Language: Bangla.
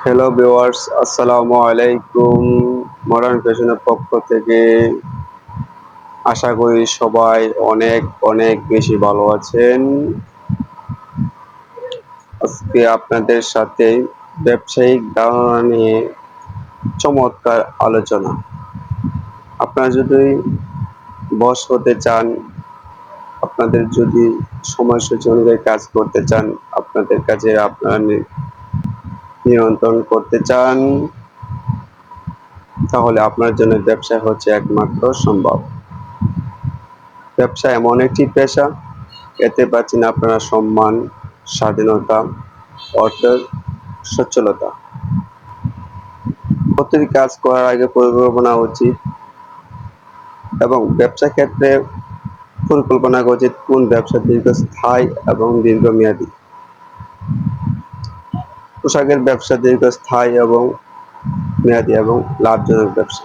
হ্যালো ভিউয়ার্স, আসসালামু আলাইকুম। মডার্ন ফ্যাশনের পক্ষ থেকে আশা করি সবাই অনেক অনেক বেশি ভালো আছেন। আজকে আপনাদের সাথে ব্যবসায়িক ধারণা নিয়ে চমৎকার আলোচনা। আপনারা যদি বস হতে চান, আপনাদের যদি সময়সূচি অনুযায়ী কাজ করতে চান, আপনাদের কাজে আপনারা নিয়ন্ত্রণ করতে চান, তাহলে আপনার জন্য ব্যবসা হচ্ছে একমাত্র সম্ভব। ব্যবসা এমন একটি পেশা, এতে পাচ্ছেন আপনারা সম্মান, স্বাধীনতা, অর্থের সচ্ছলতা। প্রতিটি কাজ করার আগে পরিকল্পনা উচিত এবং ব্যবসা ক্ষেত্রে পরিকল্পনা করা উচিত কোন ব্যবসা দীর্ঘস্থায়ী এবং দীর্ঘমেয়াদী। পোশাকের ব্যবসা দীর্ঘস্থায়ী এবং মেয়াদী এবং লাভজনক ব্যবসা।